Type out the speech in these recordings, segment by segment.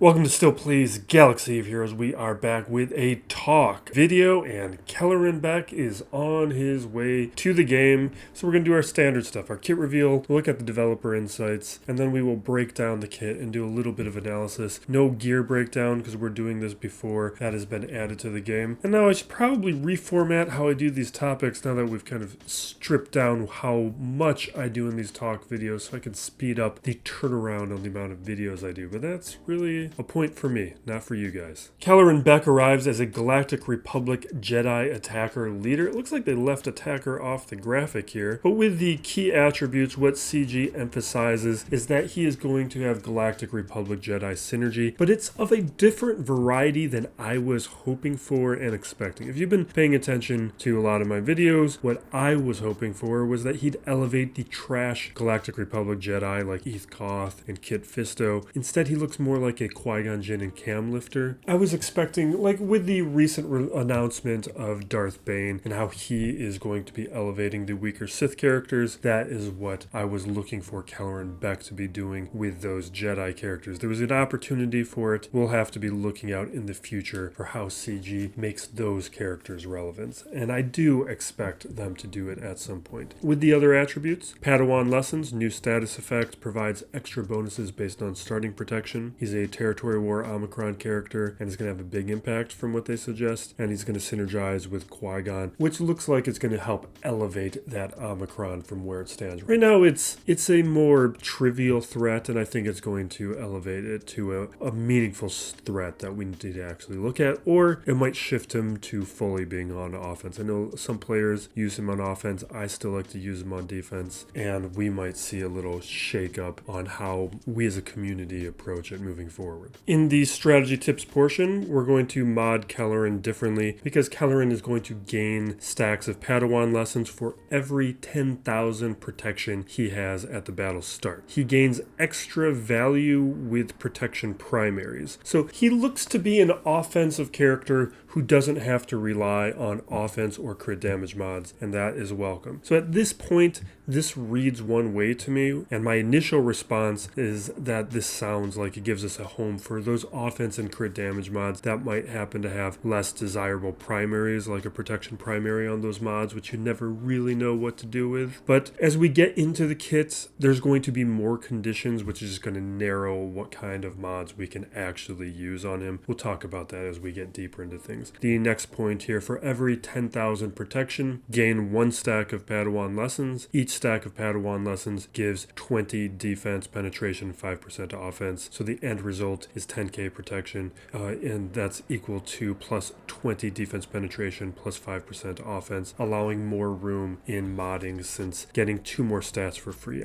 Welcome to Still Plays Galaxy of Heroes. We are back with a talk video, and Kelleran Beq is on his way to the game. So we're going to do our standard stuff, our kit reveal, we'll look at the developer insights, and then we will break down the kit and do a little bit of analysis. No gear breakdown because we're doing this before that has been added to the game. And now I should probably reformat how I do these topics now that we've kind of stripped down how much I do in these talk videos so I can speed up the turnaround on the amount of videos I do. But that's really a point for me, not for you guys. Kelleran Beq arrives as a Galactic Republic Jedi attacker leader. It looks like they left attacker off the graphic here, but with the key attributes, what CG emphasizes is that he is going to have Galactic Republic Jedi synergy, but it's of a different variety than I was hoping for and expecting. If you've been paying attention to a lot of my videos, what I was hoping for was that he'd elevate the trash Galactic Republic Jedi like Eth Koth and Kit Fisto. Instead, he looks more like a Qui-Gon Jinn and Cam Lifter. I was expecting, like with the recent announcement of Darth Bane and how he is going to be elevating the weaker Sith characters, that is what I was looking for Kelleran Beq to be doing with those Jedi characters. There was an opportunity for it. We'll have to be looking out in the future for how CG makes those characters relevant, and I do expect them to do it at some point. With the other attributes, Padawan Lessons, new status effect, provides extra bonuses based on starting protection. He's a Territory War Omicron character and is going to have a big impact from what they suggest, and he's going to synergize with Qui-Gon, which looks like it's going to help elevate that Omicron from where it stands. Right now it's a more trivial threat, and I think it's going to elevate it to a meaningful threat that we need to actually look at, or it might shift him to fully being on offense. I know some players use him on offense. I still like to use him on defense, and we might see a little shake up on how we as a community approach it moving forward. In the strategy tips portion, we're going to mod Kelleran differently because Kelleran is going to gain stacks of Padawan lessons for every 10,000 protection he has at the battle start. He gains extra value with protection primaries. So he looks to be an offensive character who doesn't have to rely on offense or crit damage mods, and that is welcome. So at this point, this reads one way to me, and my initial response is that this sounds like it gives us a home for those offense and crit damage mods that might happen to have less desirable primaries, like a protection primary on those mods, which you never really know what to do with. But as we get into the kits, there's going to be more conditions, which is going to narrow what kind of mods we can actually use on him. We'll talk about that as we get deeper into things. The next point here, for every 10,000 protection, gain 1 stack of Padawan lessons. Each stack of Padawan lessons gives 20 defense, penetration, 5% offense. So the end result is 10k protection, and that's equal to plus 20 defense penetration plus 5% offense, allowing more room in modding since getting 2 more stats for free.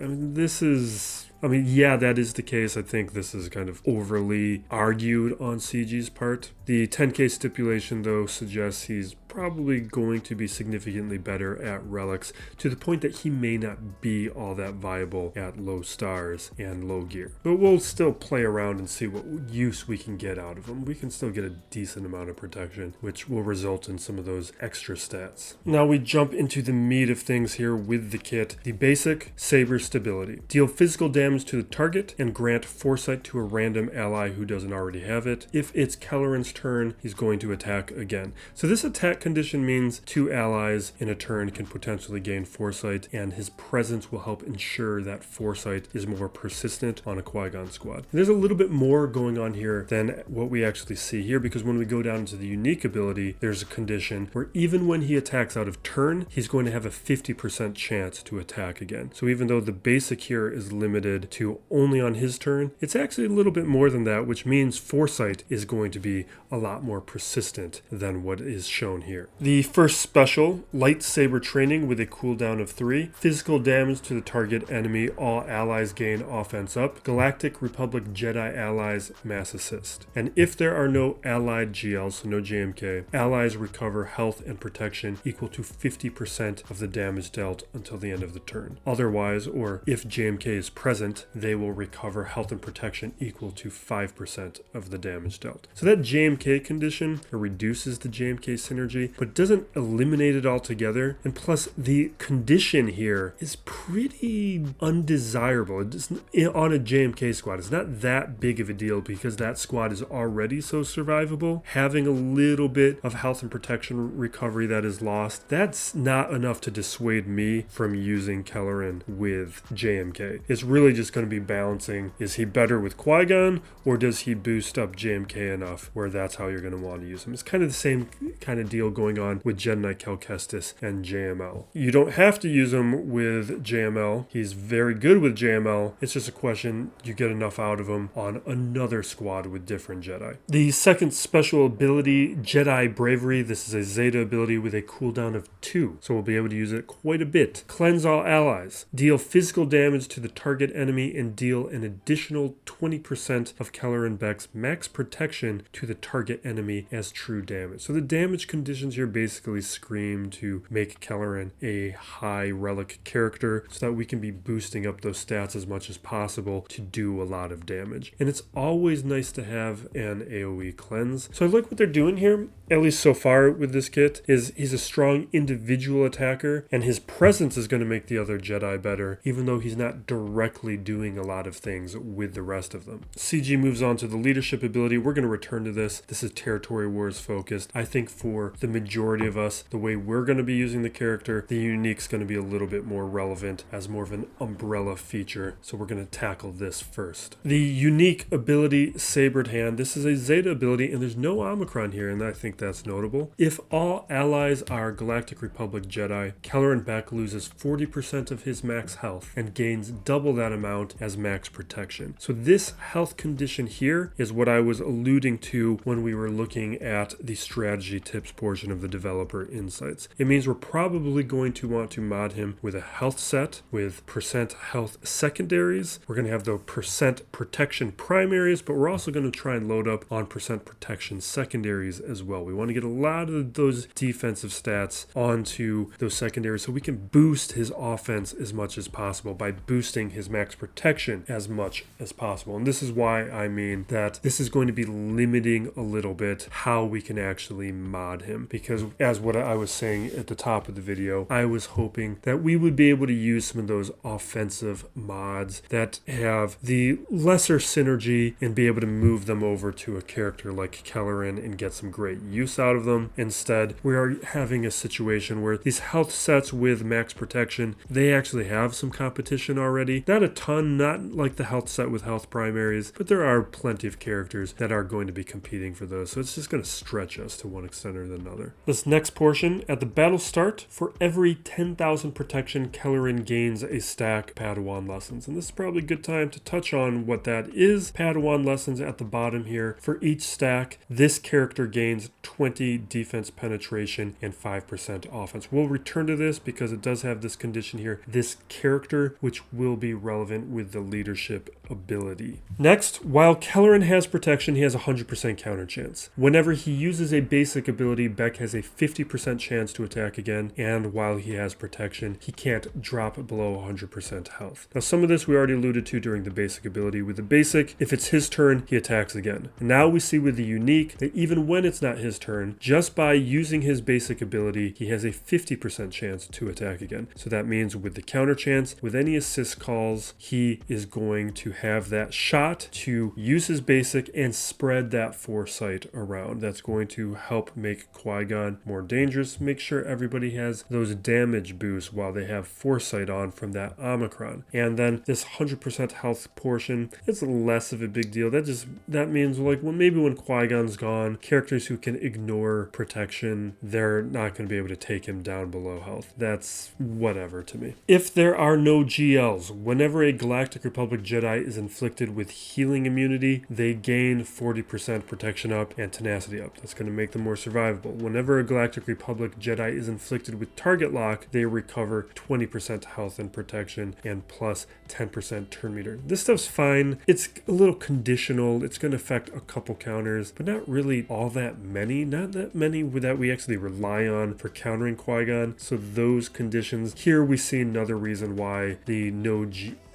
Yeah, that is the case. I think this is kind of overly argued on CG's part. The 10k stipulation, though, suggests he's probably going to be significantly better at relics, to the point that he may not be all that viable at low stars and low gear. But we'll still play around and see what use we can get out of him. We can still get a decent amount of protection, which will result in some of those extra stats. Now we jump into the meat of things here with the kit. The basic Saber stability. Deal physical damage to the target and grant foresight to a random ally who doesn't already have it. If it's Kelleran's turn, he's going to attack again. So this attack condition means 2 allies in a turn can potentially gain foresight, and his presence will help ensure that foresight is more persistent on a Qui-Gon squad. And there's a little bit more going on here than what we actually see here, because when we go down to the unique ability, there's a condition where even when he attacks out of turn, he's going to have a 50% chance to attack again. So even though the basic here is limited to only on his turn, it's actually a little bit more than that, which means foresight is going to be a lot more persistent than what is shown here. The first special, lightsaber training with a cooldown of 3. Physical damage to the target enemy. All allies gain offense up. Galactic Republic Jedi allies mass assist. And if there are no allied GLs, so no JMK, allies recover health and protection equal to 50% of the damage dealt until the end of the turn. Otherwise, or if JMK is present, present, they will recover health and protection equal to 5% of the damage dealt. So that JMK condition reduces the JMK synergy, but doesn't eliminate it altogether. And plus, the condition here is pretty undesirable. It's on a JMK squad, it's not that big of a deal because that squad is already so survivable. Having a little bit of health and protection recovery that is lost, that's not enough to dissuade me from using Kelleran with JMK. It's really just going to be balancing, is he better with Qui-Gon or does he boost up JMK enough where that's how you're going to want to use him. It's kind of the same kind of deal going on with Jedi Knight Cal Kestis and JML. You don't have to use him with JML. He's very good with JML. It's just a question you get enough out of him on another squad with different Jedi. The second special ability, Jedi Bravery. This is a Zeta ability with a cooldown of 2, so we'll be able to use it quite a bit. Cleanse all allies. Deal physical damage to the target enemy and deal an additional 20% of Kelleran Beq's max protection to the target enemy as true damage. So the damage conditions here basically scream to make Kelleran a high relic character so that we can be boosting up those stats as much as possible to do a lot of damage. And it's always nice to have an AoE cleanse. So I like what they're doing here, at least so far with this kit, is he's a strong individual attacker and his presence is going to make the other Jedi better, even though he's not directly doing a lot of things with the rest of them. CG moves on to the leadership ability. We're going to return to this. This is territory wars focused. I think for the majority of us, the way we're going to be using the character, the unique's going to be a little bit more relevant as more of an umbrella feature. So we're going to tackle this first. The unique ability, Sabered Hand. This is a Zeta ability and there's no Omicron here, and I think that's notable. If all allies are Galactic Republic Jedi, Kelleran Beq loses 40% of his max health and gains double that amount as max protection. So this health condition here is what I was alluding to when we were looking at the strategy tips portion of the developer insights. It means we're probably going to want to mod him with a health set with percent health secondaries. We're going to have the percent protection primaries, but we're also going to try and load up on percent protection secondaries as well. We want to get a lot of those defensive stats onto those secondaries so we can boost his offense as much as possible by boosting his max protection as much as possible. And this is why I mean that this is going to be limiting a little bit how we can actually mod him, because as what I was saying at the top of the video, I was hoping that we would be able to use some of those offensive mods that have the lesser synergy and be able to move them over to a character like Kelleran and get some great use out of them. Instead, we are having a situation where these health sets with max protection, they actually have some competition already. Not a ton, not like the health set with health primaries, but there are plenty of characters that are going to be competing for those. So it's just going to stretch us to one extent or another. This next portion, at the battle start, for every 10,000 protection, Kelleran gains a stack Padawan lessons. And this is probably a good time to touch on what that is. Padawan lessons at the bottom here. For each stack, this character gains 20 defense penetration and 5% offense. We'll return to this because it does have this condition here, this character, which will be relevant with the leadership ability. Next, while Kelleran has protection, he has a 100% counter chance. Whenever he uses a basic ability, Beq has a 50% chance to attack again, and while he has protection, he can't drop below 100% health. Now, some of this we already alluded to during the basic ability. With the basic, if it's his turn, he attacks again. And now we see with the unique that even when it's not his turn, just by using his basic ability, he has a 50% chance to attack again. So that means with the counter chance, with any assist calls, he is going to have that shot to use his basic and spread that foresight around. That's going to help make Qui-Gon more dangerous, make sure everybody has those damage boosts while they have foresight on from that Omicron. And then this 100% health portion, it's less of a big deal. That means like, well, maybe when Qui-Gon's gone, characters who can ignore protection, they're not going to be able to take him down below health. That's whatever to me. If there are no GLs, whenever a Galactic Republic Jedi is inflicted with healing immunity, they gain 40% protection up and tenacity up. That's going to make them more survivable. Whenever a Galactic Republic Jedi is inflicted with target lock, they recover 20% health and protection and plus 10% turn meter. This stuff's fine. It's a little conditional. It's going to affect a couple counters, but not really all that many. Not that many that we actually rely on for countering Qui-Gon. So those conditions, here we see another reason why the no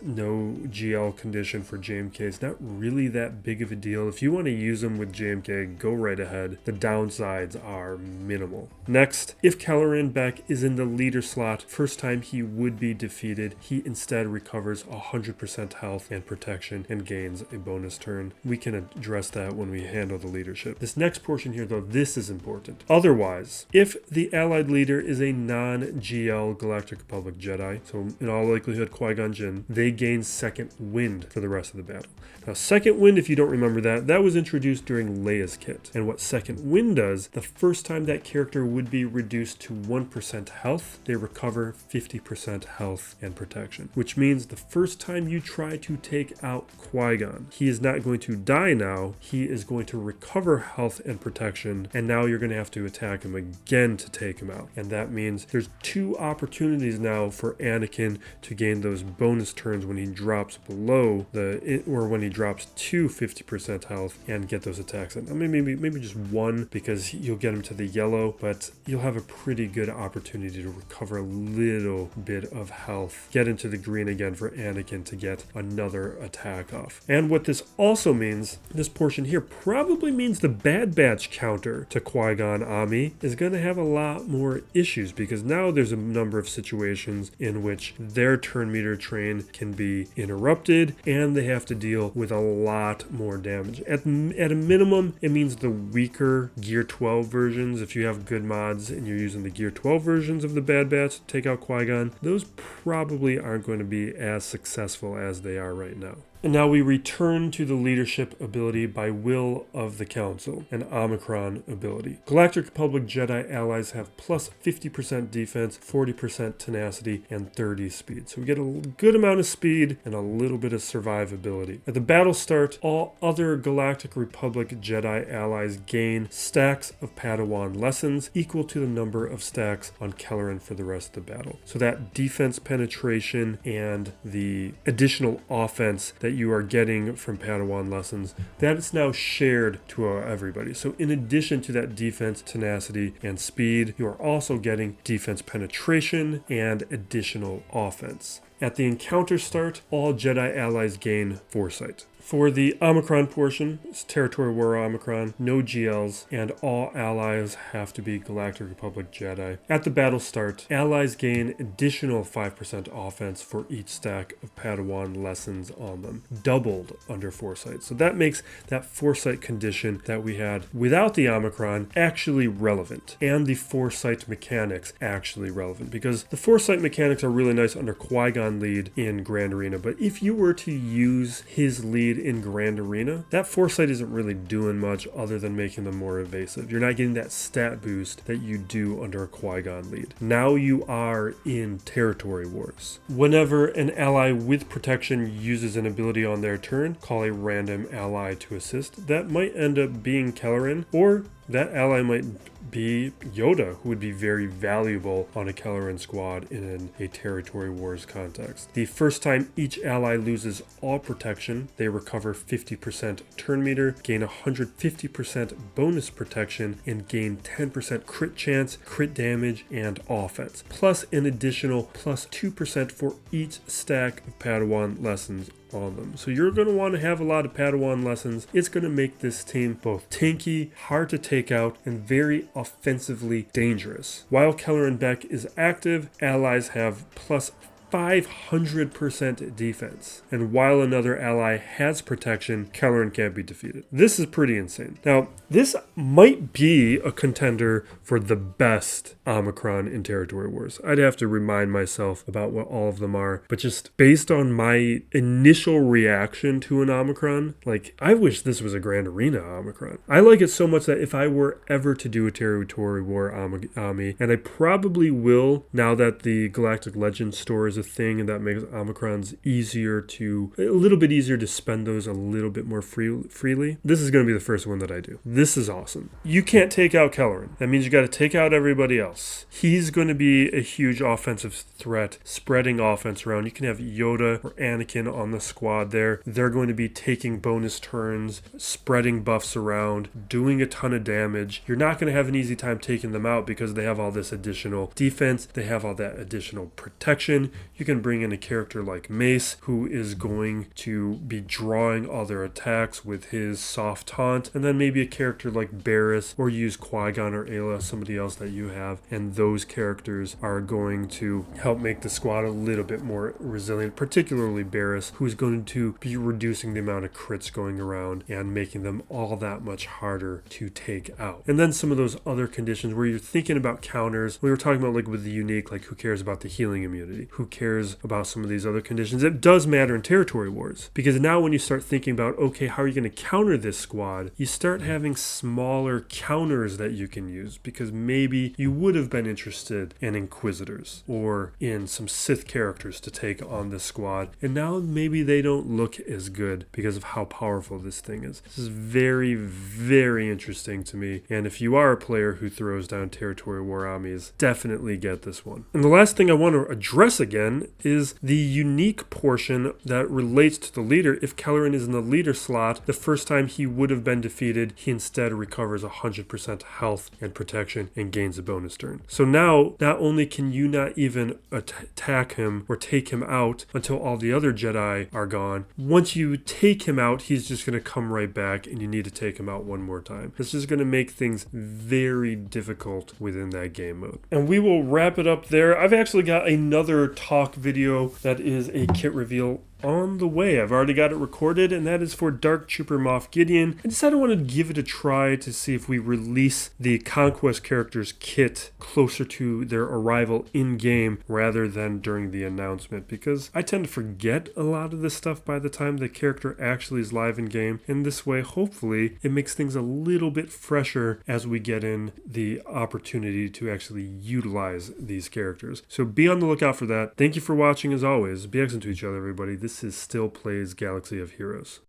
no GL condition for JMK is not really that big of a deal. If you want to use them with JMK, go right ahead. The downsides are minimal. Next, if Kelleran Beq is in the leader slot, first time he would be defeated, he instead recovers 100% health and protection and gains a bonus turn. We can address that when we handle the leadership. This next portion here, though, this is important. Otherwise, if the allied leader is a non-GL Galactic Republic Jedi, so in all likelihood Qui-Gon Jinn, they gain second wind for the rest of the battle. Now, second wind, if you don't remember that was introduced during Leia's kit. And what second wind does, the first time that character would be reduced to 1% health, they recover 50% health and protection, which means the first time you try to take out Qui-Gon, he is not going to die now, he is going to recover health and protection, and now you're going to have to attack him again to take him out. And that means there's 2 opportunities now for Anakin to gain those bonus turns when he drops below or when he drops to 50% health and get those attacks in. I mean, maybe just 1 because you'll get him to the yellow, but you'll have a pretty good opportunity to recover a little bit of health, get into the green again for Anakin to get another attack off. And what this also means, this portion here probably means the Bad Batch counter to Qui-Gon Ami is going to have a lot more issues, because now there's a number of situations in which their turn meter train can be interrupted and they have to deal with a lot more damage. At a minimum, it means the weaker Gear 12 versions, if you have good mods and you're using the Gear 12 versions of the Bad Batch to take out Qui-Gon, those probably aren't going to be as successful as they are right now. And now we return to the leadership ability by will of the Council, an Omicron ability. Galactic Republic Jedi allies have plus 50% defense, 40% tenacity, and 30 speed. So we get a good amount of speed and a little bit of survivability. At the battle start, all other Galactic Republic Jedi allies gain stacks of Padawan lessons equal to the number of stacks on Kelleran for the rest of the battle. So that defense penetration and the additional offense that you are getting from Padawan lessons, that is now shared to everybody. So in addition to that defense, tenacity, and speed, you are also getting defense penetration and additional offense. At the encounter start, all Jedi allies gain foresight. For the Omicron portion, it's Territory War Omicron, no GLs, and all allies have to be Galactic Republic Jedi. At the battle start, allies gain additional 5% offense for each stack of Padawan lessons on them, doubled under Foresight. So that makes that Foresight condition that we had without the Omicron actually relevant, and the Foresight mechanics actually relevant, because the Foresight mechanics are really nice under Qui-Gon lead in Grand Arena, but if you were to use his lead in Grand Arena, that Foresight isn't really doing much other than making them more evasive. You're not getting that stat boost that you do under a Qui-Gon lead. Now you are in Territory Wars. Whenever an ally with protection uses an ability on their turn, call a random ally to assist. That might end up being Kelleran, or that ally might be Yoda, who would be very valuable on a Kelleran squad in a Territory Wars context. The first time each ally loses all protection, they recover 50% turn meter, gain 150% bonus protection, and gain 10% crit chance, crit damage, and offense, plus an additional plus 2% for each stack of Padawan lessons on them. So you're going to want to have a lot of Padawan lessons. It's going to make this team both tanky, hard to take out, and very offensively dangerous. While Kelleran Beq is active, allies have plus 500% defense. And while another ally has protection, Kelleran can't be defeated. This is pretty insane. Now, this might be a contender for the best Omicron in Territory Wars. I'd have to remind myself about what all of them are, but just based on my initial reaction to an Omicron, like, I wish this was a Grand Arena Omicron. I like it so much that if I were ever to do a Territory War Ami, and I probably will now that the Galactic Legend store is a thing, and that makes Omicrons a little bit easier to spend those a little bit more freely. This is going to be the first one that I do. This is awesome. You can't take out Kelleran. That means you got to take out everybody else. He's going to be a huge offensive threat, spreading offense around. You can have Yoda or Anakin on the squad there. They're going to be taking bonus turns, spreading buffs around, doing a ton of damage. You're not going to have an easy time taking them out because they have all this additional defense. They have all that additional protection. You can bring in a character like Mace, who is going to be drawing all their attacks with his soft taunt, and then maybe a character like Barris, or use Qui-Gon or Ayla, somebody else that you have, and those characters are going to help make the squad a little bit more resilient, particularly Barris, who's going to be reducing the amount of crits going around and making them all that much harder to take out. And then some of those other conditions where you're thinking about counters, we were talking about like with the unique, like who cares about the healing immunity, who cares about some of these other conditions. It does matter in territory wars, because now when you start thinking about, okay, how are you going to counter this squad, you start having smaller counters that you can use, because maybe you would have been interested in Inquisitors or in some Sith characters to take on this squad, and now maybe they don't look as good because of how powerful this thing is. This is very, very interesting to me, and if you are a player who throws down territory war armies, definitely get this one. And the last thing I want to address again is the unique portion that relates to the leader. If Kelleran is in the leader slot, the first time he would have been defeated, he instead recovers 100% health and protection and gains a bonus turn. So now, not only can you not even attack him or take him out until all the other Jedi are gone, once you take him out, he's just going to come right back and you need to take him out one more time. This is going to make things very difficult within that game mode. And we will wrap it up there. I've actually got another talk video that is a kit reveal on the way. I've already got it recorded, and that is for Dark Trooper Moff Gideon. I decided I wanted to give it a try to see if we release the Conquest characters kit closer to their arrival in-game rather than during the announcement, because I tend to forget a lot of this stuff by the time the character actually is live in-game, and this way, hopefully, it makes things a little bit fresher as we get in the opportunity to actually utilize these characters. So be on the lookout for that. Thank you for watching as always. Be excellent to each other, everybody. This is Still Plays Galaxy of Heroes.